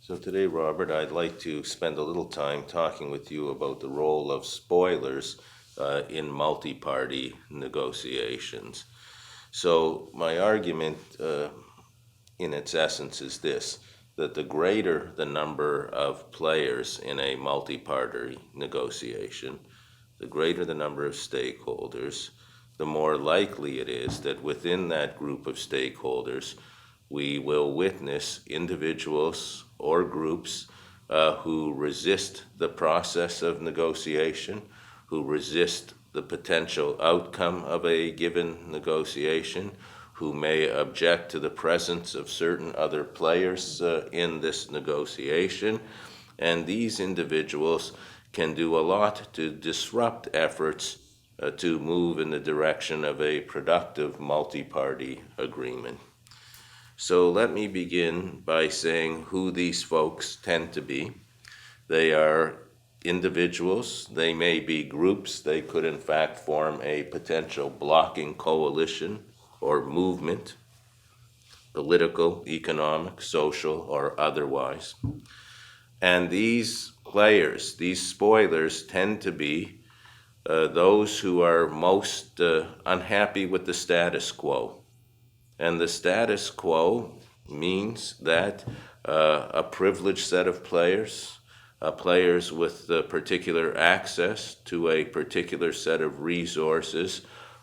So today, Robert, I'd like to spend a little time talking with you about the role of spoilers in multi-party negotiations. So my argument, in its essence, is this: that the greater the number of players in a multi-party negotiation, the greater the number of stakeholders, the more likely it is that within that group of stakeholders, we will witness individuals or groups who resist the process of negotiation, who resist the potential outcome of a given negotiation, who may object to the presence of certain other players in this negotiation. And these individuals can do a lot to disrupt efforts to move in the direction of a productive multi-party agreement. So let me begin by saying who these folks tend to be. They are individuals, they may be groups, they could in fact form a potential blocking coalition or movement, political, economic, social, or otherwise. And these players, these spoilers, tend to be those who are most unhappy with the status quo. And the status quo means that a privileged set of players, players with particular access to a particular set of resources,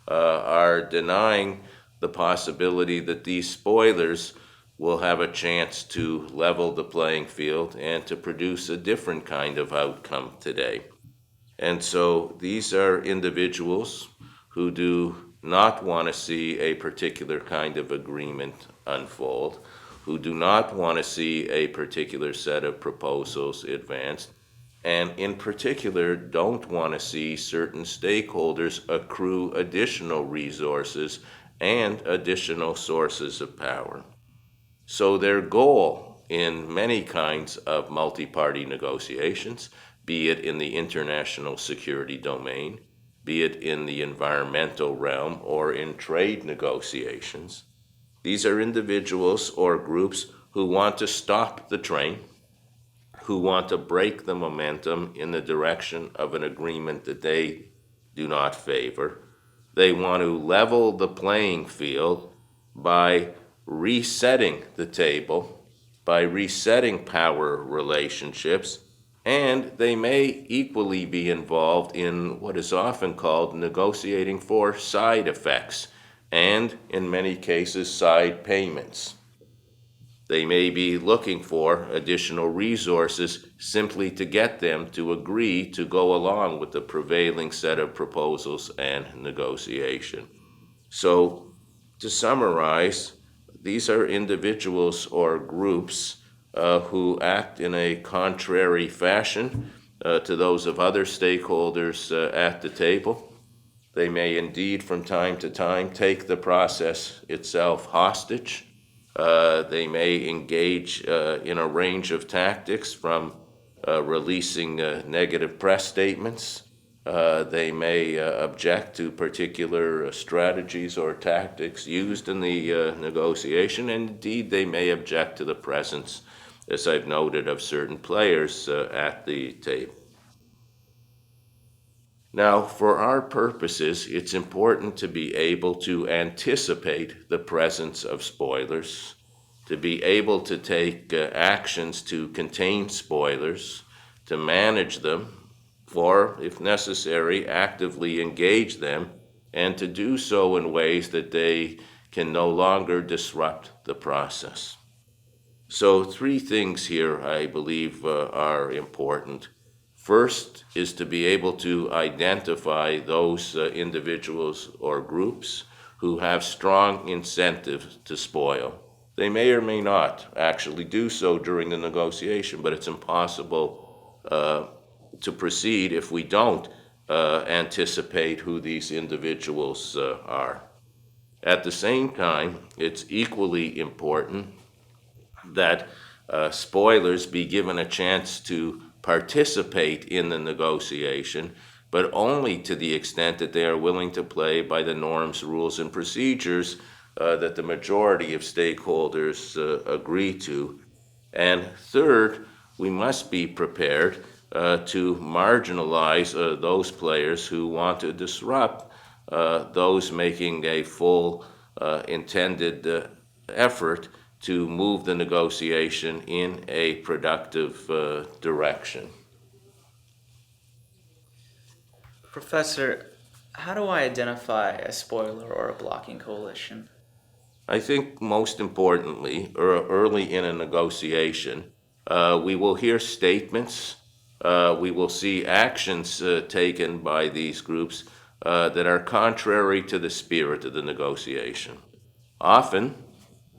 are denying the possibility that these spoilers will have a chance to level the playing field and to produce a different kind of outcome today. And so these are individuals who do not want to see a particular kind of agreement unfold, who do not want to see a particular set of proposals advanced, and in particular don't want to see certain stakeholders accrue additional resources and additional sources of power. So their goal in many kinds of multi-party negotiations, be it in the international security domain, be it in the environmental realm, or in trade negotiations, these are individuals or groups who want to stop the train, who want to break the momentum in the direction of an agreement that they do not favor. They want to level the playing field by resetting the table, by resetting power relationships, and they may equally be involved in what is often called negotiating for side effects, and in many cases, side payments. They may be looking for additional resources simply to get them to agree to go along with the prevailing set of proposals and negotiation. So, to summarize, these are individuals or groups who act in a contrary fashion to those of other stakeholders at the table. They may indeed, from time to time, take the process itself hostage. They may engage in a range of tactics from releasing negative press statements. They may object to particular strategies or tactics used in the negotiation, and indeed they may object to the presence, as I've noted, of certain players at the table. Now, for our purposes, it's important to be able to anticipate the presence of spoilers, to be able to take actions to contain spoilers, to manage them, or, if necessary, actively engage them, and to do so in ways that they can no longer disrupt the process. So, three things here I believe are important. First is to be able to identify those individuals or groups who have strong incentives to spoil. They may or may not actually do so during the negotiation, but it's impossible to proceed if we don't anticipate who these individuals are. At the same time, it's equally important that spoilers be given a chance to participate in the negotiation, but only to the extent that they are willing to play by the norms, rules, and procedures that the majority of stakeholders agree to. And third, we must be prepared to marginalize those players who want to disrupt those making a full intended effort to move the negotiation in a productive direction. Professor, how do I identify a spoiler or a blocking coalition? I think most importantly, early in a negotiation, we will hear statements, we will see actions taken by these groups that are contrary to the spirit of the negotiation. Often,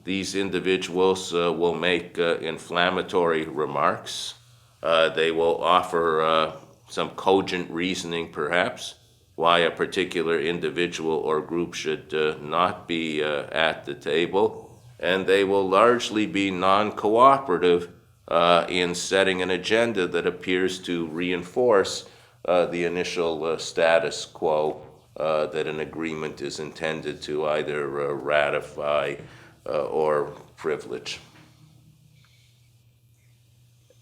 these individuals will make inflammatory remarks. They will offer some cogent reasoning, perhaps, why a particular individual or group should not be at the table. And they will largely be non-cooperative in setting an agenda that appears to reinforce the initial status quo that an agreement is intended to either ratify or privilege.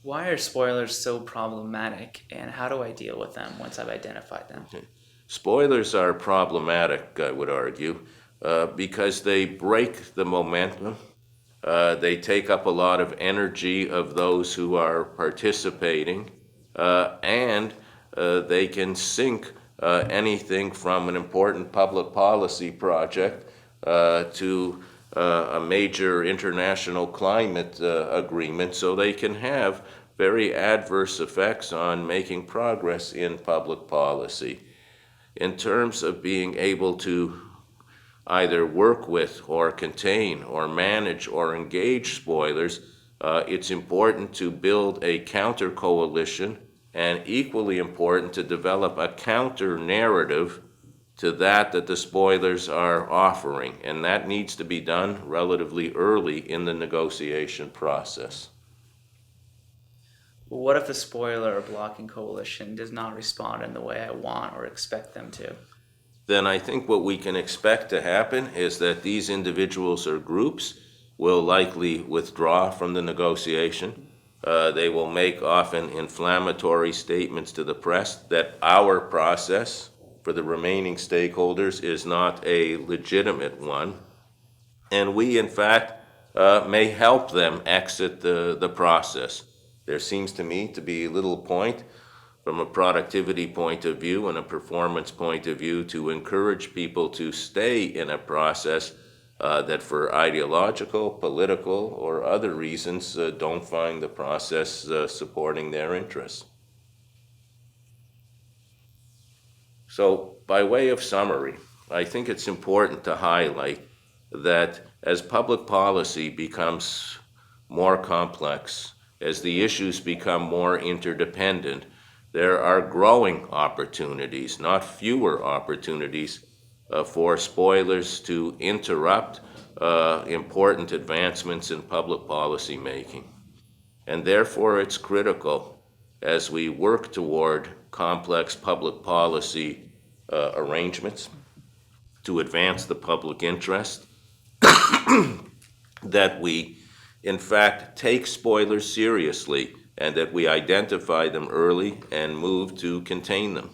Why are spoilers so problematic, and how do I deal with them once I've identified them? Spoilers are problematic, I would argue, because they break the momentum. They take up a lot of energy of those who are participating, and they can sink anything from an important public policy project to a major international climate agreement, so they can have very adverse effects on making progress in public policy. In terms of being able to either work with or contain or manage or engage spoilers, it's important to build a counter coalition, and equally important to develop a counter narrative to that the spoilers are offering, and that needs to be done relatively early in the negotiation process. Well, what if the spoiler or blocking coalition does not respond in the way I want or expect them to? Then I think what we can expect to happen is that these individuals or groups will likely withdraw from the negotiation. They will make often inflammatory statements to the press that our process for the remaining stakeholders is not a legitimate one. And we, in fact, may help them exit the process. There seems to me to be little point from a productivity point of view and a performance point of view to encourage people to stay in a process that for ideological, political, or other reasons don't find the process supporting their interests. So, by way of summary, I think it's important to highlight that as public policy becomes more complex, as the issues become more interdependent, there are growing opportunities, not fewer opportunities, for spoilers to interrupt important advancements in public policy making. And therefore, it's critical as we work toward complex public policy arrangements to advance the public interest that we, in fact, take spoilers seriously and that we identify them early and move to contain them.